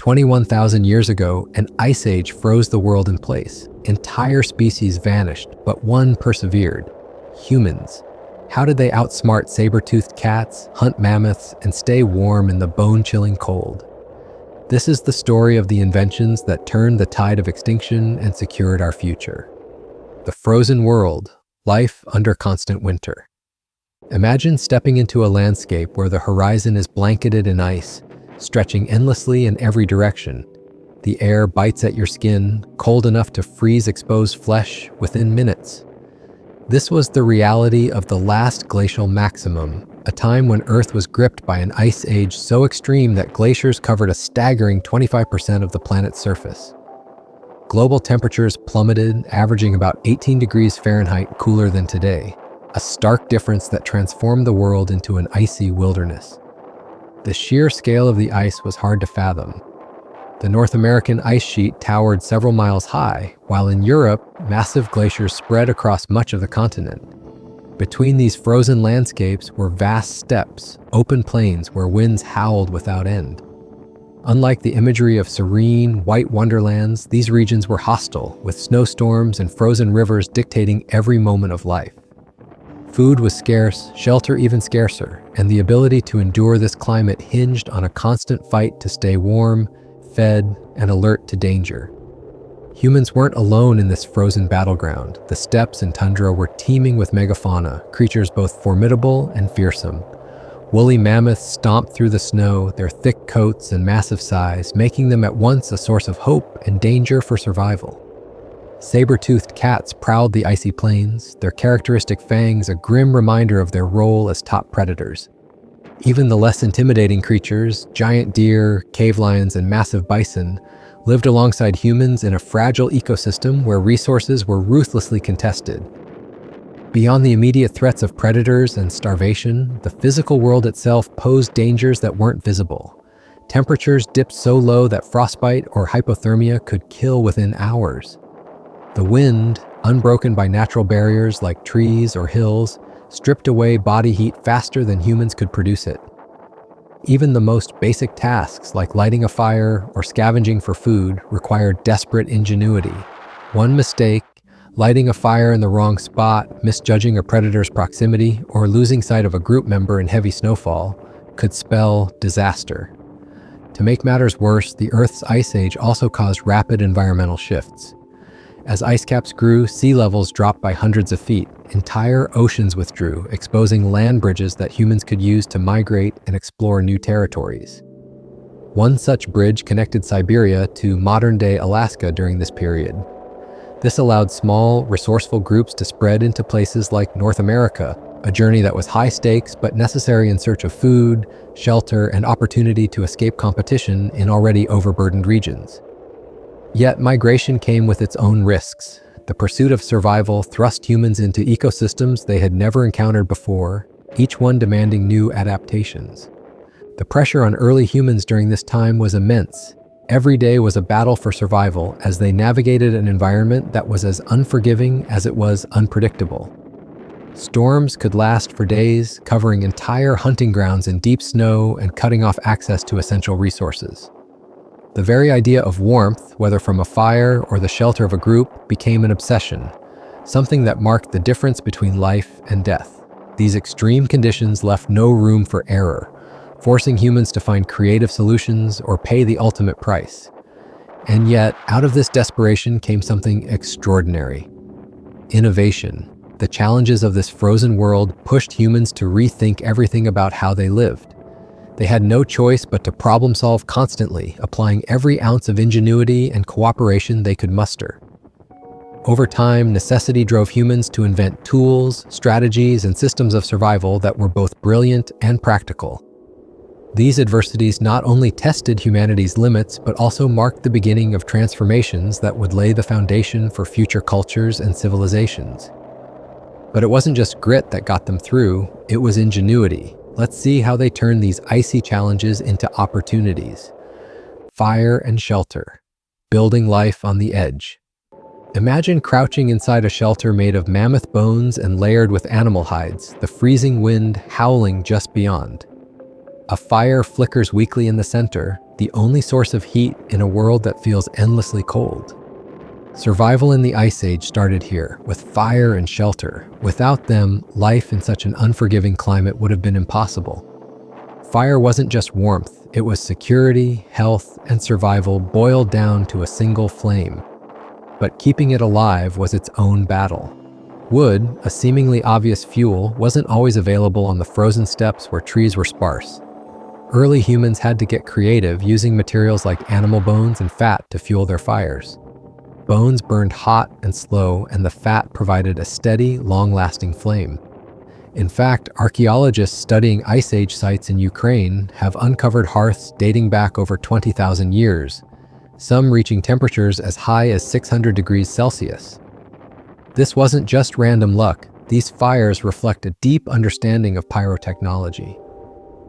21,000 years ago, an ice age froze the world in place. Entire species vanished, but one persevered: humans. How did they outsmart saber-toothed cats, hunt mammoths, and stay warm in the bone-chilling cold? This is the story of the inventions that turned the tide of extinction and secured our future. The frozen world, life under constant winter. Imagine stepping into a landscape where the horizon is blanketed in ice, stretching endlessly in every direction. The air bites at your skin, cold enough to freeze exposed flesh within minutes. This was the reality of the Last Glacial Maximum, a time when Earth was gripped by an ice age so extreme that glaciers covered a staggering 25% of the planet's surface. Global temperatures plummeted, averaging about 18 degrees Fahrenheit cooler than today, a stark difference that transformed the world into an icy wilderness. The sheer scale of the ice was hard to fathom. The North American ice sheet towered several miles high, while in Europe, massive glaciers spread across much of the continent. Between these frozen landscapes were vast steppes, open plains where winds howled without end. Unlike the imagery of serene, white wonderlands, these regions were hostile, with snowstorms and frozen rivers dictating every moment of life. Food was scarce, shelter even scarcer, and the ability to endure this climate hinged on a constant fight to stay warm, fed, and alert to danger. Humans weren't alone in this frozen battleground. The steppes and tundra were teeming with megafauna, creatures both formidable and fearsome. Woolly mammoths stomped through the snow, their thick coats and massive size making them at once a source of hope and danger for survival. Saber-toothed cats prowled the icy plains, their characteristic fangs a grim reminder of their role as top predators. Even the less intimidating creatures, giant deer, cave lions, and massive bison, lived alongside humans in a fragile ecosystem where resources were ruthlessly contested. Beyond the immediate threats of predators and starvation, the physical world itself posed dangers that weren't visible. Temperatures dipped so low that frostbite or hypothermia could kill within hours. The wind, unbroken by natural barriers like trees or hills, stripped away body heat faster than humans could produce it. Even the most basic tasks like lighting a fire or scavenging for food required desperate ingenuity. One mistake, lighting a fire in the wrong spot, misjudging a predator's proximity, or losing sight of a group member in heavy snowfall, could spell disaster. To make matters worse, the Earth's ice age also caused rapid environmental shifts. As ice caps grew, sea levels dropped by hundreds of feet. Entire oceans withdrew, exposing land bridges that humans could use to migrate and explore new territories. One such bridge connected Siberia to modern-day Alaska during this period. This allowed small, resourceful groups to spread into places like North America, a journey that was high stakes but necessary in search of food, shelter, and opportunity to escape competition in already overburdened regions. Yet migration came with its own risks. The pursuit of survival thrust humans into ecosystems they had never encountered before, each one demanding new adaptations. The pressure on early humans during this time was immense. Every day was a battle for survival as they navigated an environment that was as unforgiving as it was unpredictable. Storms could last for days, covering entire hunting grounds in deep snow and cutting off access to essential resources. The very idea of warmth, whether from a fire or the shelter of a group, became an obsession, something that marked the difference between life and death. These extreme conditions left no room for error, forcing humans to find creative solutions or pay the ultimate price. And yet, out of this desperation came something extraordinary: innovation. The challenges of this frozen world pushed humans to rethink everything about how they lived. They had no choice but to problem solve constantly, applying every ounce of ingenuity and cooperation they could muster. Over time, necessity drove humans to invent tools, strategies, and systems of survival that were both brilliant and practical. These adversities not only tested humanity's limits, but also marked the beginning of transformations that would lay the foundation for future cultures and civilizations. But it wasn't just grit that got them through, it was ingenuity. Let's see how they turn these icy challenges into opportunities. Fire and shelter. Building life on the edge. Imagine crouching inside a shelter made of mammoth bones and layered with animal hides, the freezing wind howling just beyond. A fire flickers weakly in the center, the only source of heat in a world that feels endlessly cold. Survival in the Ice Age started here, with fire and shelter. Without them, life in such an unforgiving climate would have been impossible. Fire wasn't just warmth, it was security, health, and survival boiled down to a single flame. But keeping it alive was its own battle. Wood, a seemingly obvious fuel, wasn't always available on the frozen steppes where trees were sparse. Early humans had to get creative, using materials like animal bones and fat to fuel their fires. Bones burned hot and slow, and the fat provided a steady, long-lasting flame. In fact, archaeologists studying Ice Age sites in Ukraine have uncovered hearths dating back over 20,000 years, some reaching temperatures as high as 600 degrees Celsius. This wasn't just random luck. These fires reflect a deep understanding of pyrotechnology.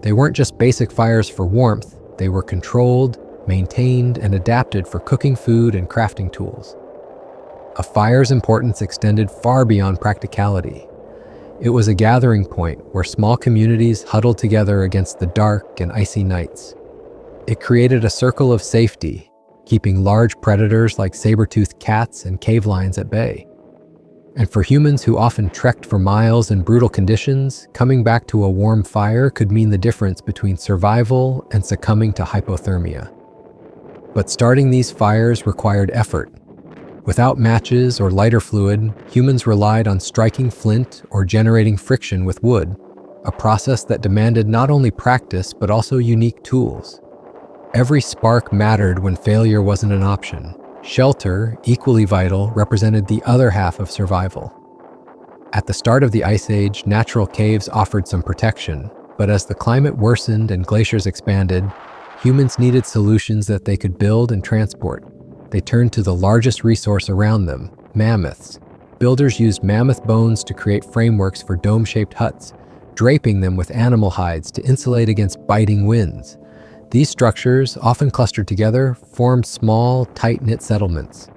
They weren't just basic fires for warmth, they were controlled, maintained, and adapted for cooking food and crafting tools. A fire's importance extended far beyond practicality. It was a gathering point where small communities huddled together against the dark and icy nights. It created a circle of safety, keeping large predators like saber-toothed cats and cave lions at bay. And for humans who often trekked for miles in brutal conditions, coming back to a warm fire could mean the difference between survival and succumbing to hypothermia. But starting these fires required effort. Without matches or lighter fluid, humans relied on striking flint or generating friction with wood, a process that demanded not only practice but also unique tools. Every spark mattered when failure wasn't an option. Shelter, equally vital, represented the other half of survival. At the start of the Ice Age, natural caves offered some protection, but as the climate worsened and glaciers expanded, humans needed solutions that they could build and transport. They turned to the largest resource around them, mammoths. Builders used mammoth bones to create frameworks for dome-shaped huts, draping them with animal hides to insulate against biting winds. These structures, often clustered together, formed small, tight-knit settlements.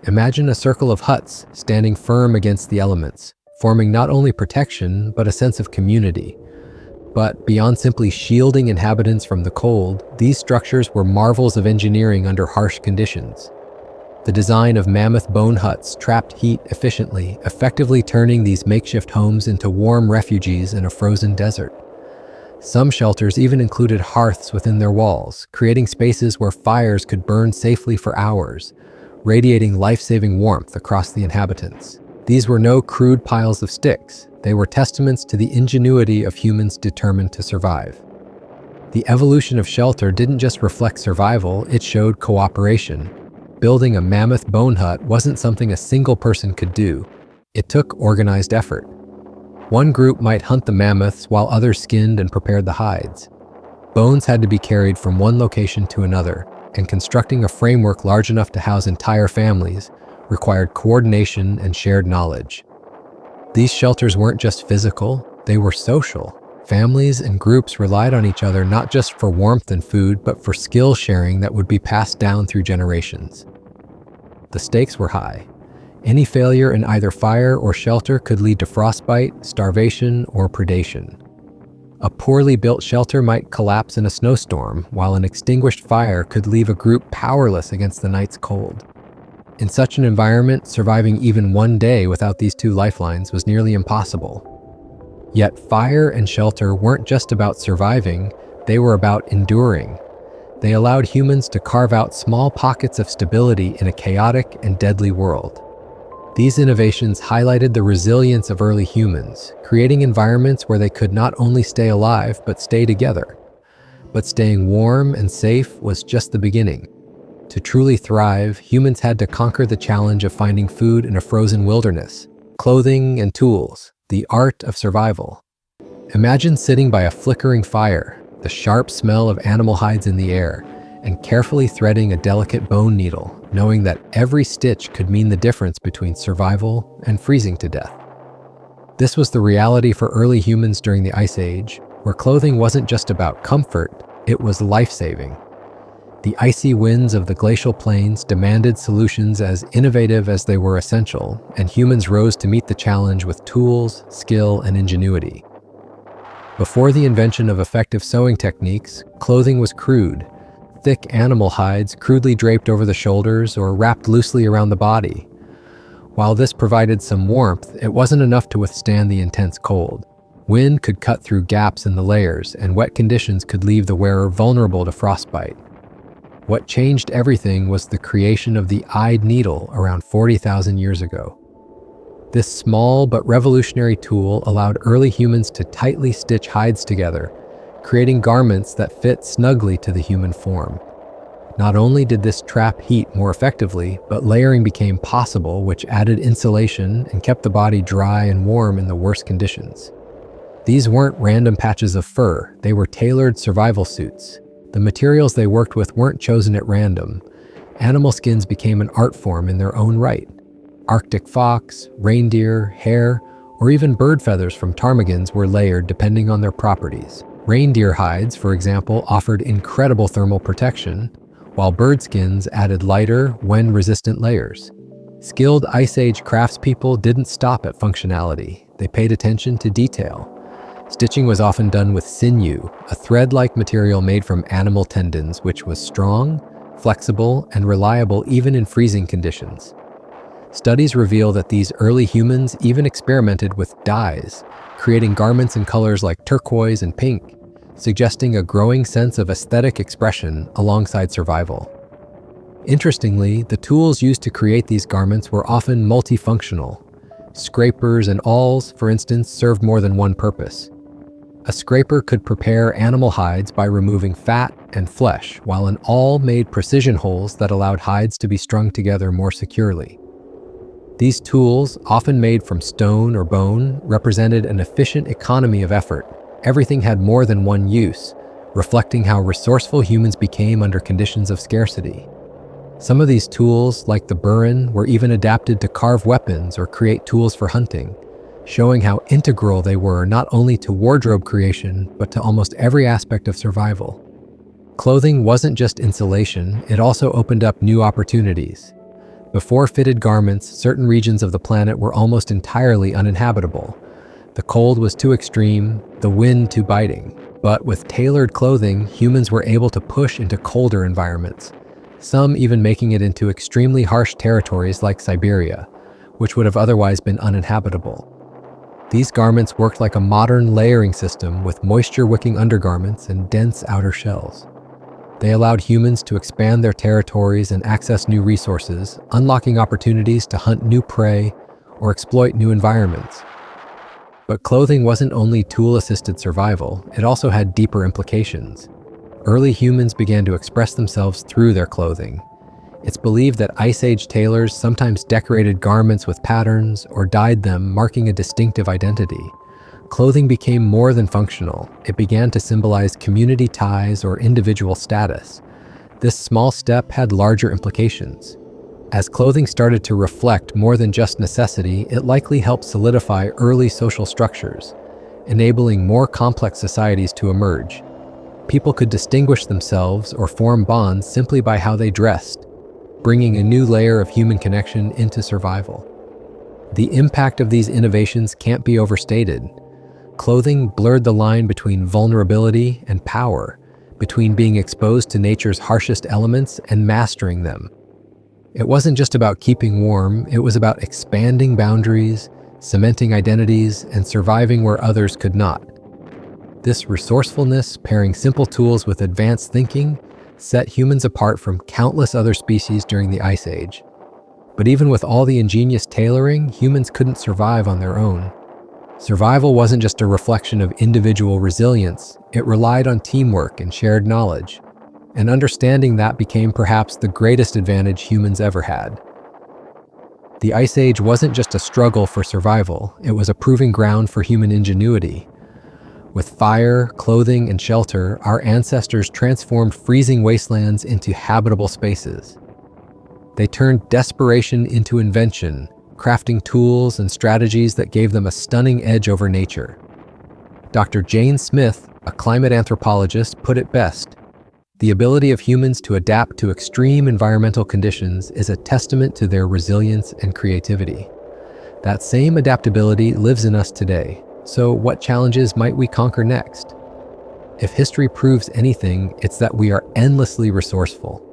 Imagine a circle of huts standing firm against the elements, forming not only protection, but a sense of community. But beyond simply shielding inhabitants from the cold, these structures were marvels of engineering under harsh conditions. The design of mammoth bone huts trapped heat efficiently, effectively turning these makeshift homes into warm refuges in a frozen desert. Some shelters even included hearths within their walls, creating spaces where fires could burn safely for hours, radiating life-saving warmth across the inhabitants. These were no crude piles of sticks. They were testaments to the ingenuity of humans determined to survive. The evolution of shelter didn't just reflect survival, it showed cooperation. Building a mammoth bone hut wasn't something a single person could do. It took organized effort. One group might hunt the mammoths while others skinned and prepared the hides. Bones had to be carried from one location to another, and constructing a framework large enough to house entire families required coordination and shared knowledge. These shelters weren't just physical, they were social. Families and groups relied on each other not just for warmth and food, but for skill sharing that would be passed down through generations. The stakes were high. Any failure in either fire or shelter could lead to frostbite, starvation, or predation. A poorly built shelter might collapse in a snowstorm, while an extinguished fire could leave a group powerless against the night's cold. In such an environment, surviving even one day without these two lifelines was nearly impossible. Yet fire and shelter weren't just about surviving, they were about enduring. They allowed humans to carve out small pockets of stability in a chaotic and deadly world. These innovations highlighted the resilience of early humans, creating environments where they could not only stay alive, but stay together. But staying warm and safe was just the beginning. To truly thrive, humans had to conquer the challenge of finding food in a frozen wilderness, clothing and tools, the art of survival. Imagine sitting by a flickering fire, the sharp smell of animal hides in the air, and carefully threading a delicate bone needle, knowing that every stitch could mean the difference between survival and freezing to death. This was the reality for early humans during the Ice Age, where clothing wasn't just about comfort, it was life-saving. The icy winds of the glacial plains demanded solutions as innovative as they were essential, and humans rose to meet the challenge with tools, skill, and ingenuity. Before the invention of effective sewing techniques, clothing was crude. Thick animal hides crudely draped over the shoulders or wrapped loosely around the body. While this provided some warmth, it wasn't enough to withstand the intense cold. Wind could cut through gaps in the layers, and wet conditions could leave the wearer vulnerable to frostbite. What changed everything was the creation of the eyed needle around 40,000 years ago. This small but revolutionary tool allowed early humans to tightly stitch hides together, creating garments that fit snugly to the human form. Not only did this trap heat more effectively, but layering became possible, which added insulation and kept the body dry and warm in the worst conditions. These weren't random patches of fur, they were tailored survival suits. The materials they worked with weren't chosen at random. Animal skins became an art form in their own right. Arctic fox, reindeer, hare, or even bird feathers from ptarmigans were layered depending on their properties. Reindeer hides, for example, offered incredible thermal protection, while bird skins added lighter, wind-resistant layers. Skilled Ice Age craftspeople didn't stop at functionality. They paid attention to detail. Stitching was often done with sinew, a thread-like material made from animal tendons, which was strong, flexible, and reliable even in freezing conditions. Studies reveal that these early humans even experimented with dyes, creating garments in colors like turquoise and pink, suggesting a growing sense of aesthetic expression alongside survival. Interestingly, the tools used to create these garments were often multifunctional. Scrapers and awls, for instance, served more than one purpose. A scraper could prepare animal hides by removing fat and flesh, while an awl made precision holes that allowed hides to be strung together more securely. These tools, often made from stone or bone, represented an efficient economy of effort. Everything had more than one use, reflecting how resourceful humans became under conditions of scarcity. Some of these tools, like the burin, were even adapted to carve weapons or create tools for hunting, showing how integral they were not only to wardrobe creation, but to almost every aspect of survival. Clothing wasn't just insulation, it also opened up new opportunities. Before fitted garments, certain regions of the planet were almost entirely uninhabitable. The cold was too extreme, the wind too biting. But with tailored clothing, humans were able to push into colder environments, some even making it into extremely harsh territories like Siberia, which would have otherwise been uninhabitable. These garments worked like a modern layering system with moisture-wicking undergarments and dense outer shells. They allowed humans to expand their territories and access new resources, unlocking opportunities to hunt new prey or exploit new environments. But clothing wasn't only tool-assisted survival, it also had deeper implications. Early humans began to express themselves through their clothing. It's believed that Ice Age tailors sometimes decorated garments with patterns or dyed them, marking a distinctive identity. Clothing became more than functional. It began to symbolize community ties or individual status. This small step had larger implications. As clothing started to reflect more than just necessity, it likely helped solidify early social structures, enabling more complex societies to emerge. People could distinguish themselves or form bonds simply by how they dressed, bringing a new layer of human connection into survival. The impact of these innovations can't be overstated. Clothing blurred the line between vulnerability and power, between being exposed to nature's harshest elements and mastering them. It wasn't just about keeping warm, it was about expanding boundaries, cementing identities, and surviving where others could not. This resourcefulness, pairing simple tools with advanced thinking, set humans apart from countless other species during the Ice Age. But even with all the ingenious tailoring, humans couldn't survive on their own. Survival wasn't just a reflection of individual resilience, it relied on teamwork and shared knowledge. And understanding that became perhaps the greatest advantage humans ever had. The Ice Age wasn't just a struggle for survival, it was a proving ground for human ingenuity. With fire, clothing, and shelter, our ancestors transformed freezing wastelands into habitable spaces. They turned desperation into invention, crafting tools and strategies that gave them a stunning edge over nature. Dr. Jane Smith, a climate anthropologist, put it best: the ability of humans to adapt to extreme environmental conditions is a testament to their resilience and creativity. That same adaptability lives in us today. So what challenges might we conquer next? If history proves anything, it's that we are endlessly resourceful.